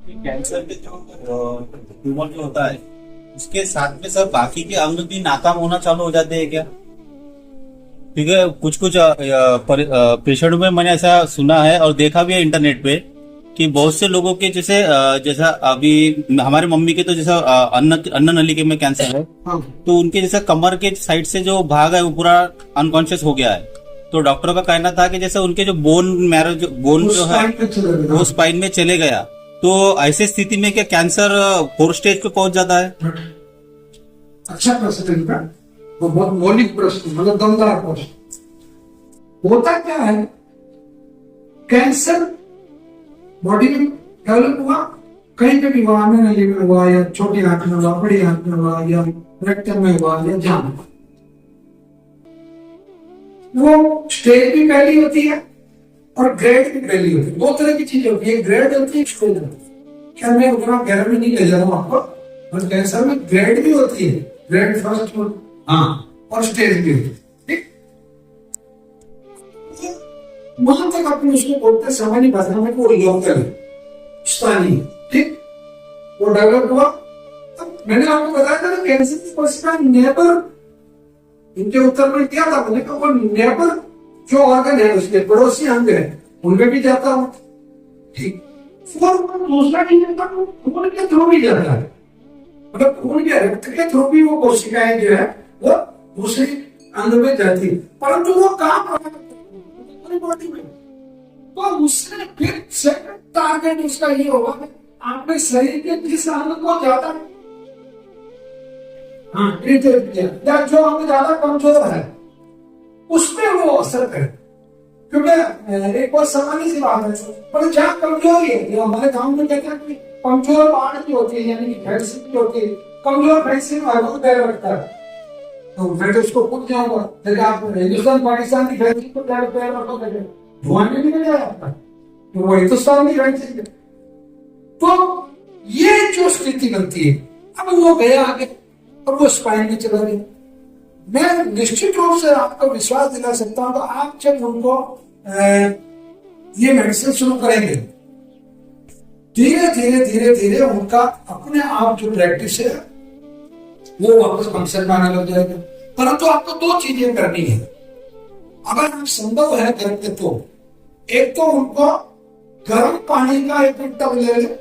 Cancer में जो tumour जो होता है उसके साथ में सब बाकी के अंग भी नाकाम होना चालू हो जाते हैं क्या? क्योंकि कुछ कुछ पेशेंट में मैंने ऐसा सुना है और देखा भी है इंटरनेट पे कि बहुत से लोगों के जैसे जैसा अभी हमारे मम्मी के तो जैसा अन्न नली के में कैंसर है। हाँ। तो उनके जैसा कमर के साइड से जो भाग है वो पूरा अनकॉन्शियस हो गया है। तो डॉक्टरों का कहना था कि जैसे उनके जो बोन जो है वो स्पाइन में चले गया। तो ऐसे स्थिति में क्या कैंसर 4 स्टेज पे पहुंच जाता है? अच्छा प्रश्न है इनका, वो बहुत मौलिक प्रश्न, मतलब दमदार प्रश्न। होता क्या है, कैंसर बॉडी में डेवलप हुआ, कहीं पे भी हुआ, अन्न नली में हुआ या छोटी आंख में हुआ, बड़ी आंख में हुआ या रेक्टम में हुआ या जहां में, वो स्टेज भी पहली होती है और ग्रेड भी पहली होती है। दो तरह की चीजें होती है, ग्रेड होती है, स्टेज होती है। क्या मैं उतना गहरा में नहीं ले जा रहा हूँ आपको, और कैंसर में ग्रेड भी होती है, ग्रेड फर्स्ट और स्टेज भी होती है। ठीक, वहां तक अपने उसको बोलते सामान्य भाषा में वो लोकल स्थानीय। ठीक, वो डेवलप हुआ। अब मैंने आपको बताया था ना, कैंसर की कोशिका नेबर, इनके उत्तर में क्या था, मैंने कहा वो नेबर जो ऑर्गन है उसके पड़ोसी अंग है उनमें भी जाता हूं। ठीक, दूसरा नहीं जाता, खून के थ्रू भी जाता है, मतलब खून के रक्त के थ्रू भी वो कोशिकाएं जो है वो दूसरे अंग में जाती है, परंतु वो काम पूरी बॉडी में। तो उससे फिर सेकंड टारगेट उसका ये होगा कि आपने शरीर के किस अंग को ज्यादा, या जो अंग ज्यादा कमजोर है उसमें वो असर करे। क्योंकि एक बहुत सामान्य सी बात है, पर जहाँ कमजोरी है, जो हमारे गांव में कहते हैं कि कमजोर बाढ़ की होती है, यानी कि भैंसी की होती है, कमजोर भैंसी में बहुत पैर रखता है, तो मैं तो उसको कूद जाऊंगा। लेकिन आप हिंदुस्तान पाकिस्तान की भैंसी को पैर रखोगे धुआं भी निकल जाएगा आपका, तो वो हिंदुस्तान की भैंसी है। तो ये जो स्थिति बनती है, अब वो गया आगे और वो स्पाइन में चला गया। मैं निश्चित रूप से आपको विश्वास दिला सकता हूं, तो आप जब उनको ये मेडिसिन शुरू करेंगे, धीरे धीरे धीरे धीरे उनका अपने आप जो प्रैक्टिस है वो वापस फंक्शन में आने लग जाएगा। परंतु आपको 2 चीजें करनी है, अगर आप संभव है करके, तो एक तो उनको गर्म पानी का एक टब ले लें,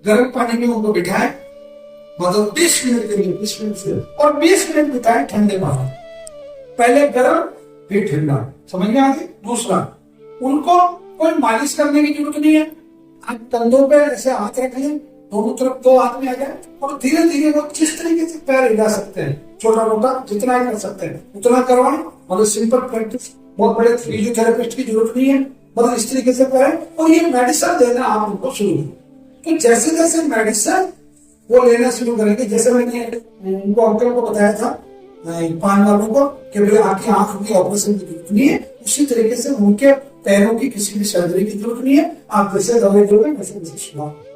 गर्म पानी में उनको बिठाएं, मतलब 20 मिनट के लिए, 20 मिनट से, और 20 मिनट बिताएं ठंडे पानी, पहले गर्म फिर ठंडा, समझ में आ गई। दूसरा, उनको कोई मालिश करने की जरूरत नहीं है, आप कंधों पे ऐसे हाथ रख लें, दोनों तरफ 2 हाथ में आ जाए, और धीरे धीरे वो जिस तरीके से पैर हिला सकते हैं, छोटा मोटा जितना ही कर सकते हैं उतना करवाएं, मतलब सिंपल प्रैक्टिस, बहुत बड़े फिजियोथेरेपिस्ट की जरूरत नहीं है, मतलब इस तरीके से करें। और ये मेडिसिन देना आप उनको शुरू करें, तो जैसे जैसे मेडिसिन वो लेना शुरू करेंगे, जैसे मैंने उनको अंकल को बताया था पान वालों को कि भाई आपकी आंख की ऑपरेशन की जरूरत नहीं है, उसी तरीके से उनके पैरों की किसी भी सर्जरी की जरूरत नहीं है, आप जैसे दवाई दोगे वैसे सुधार।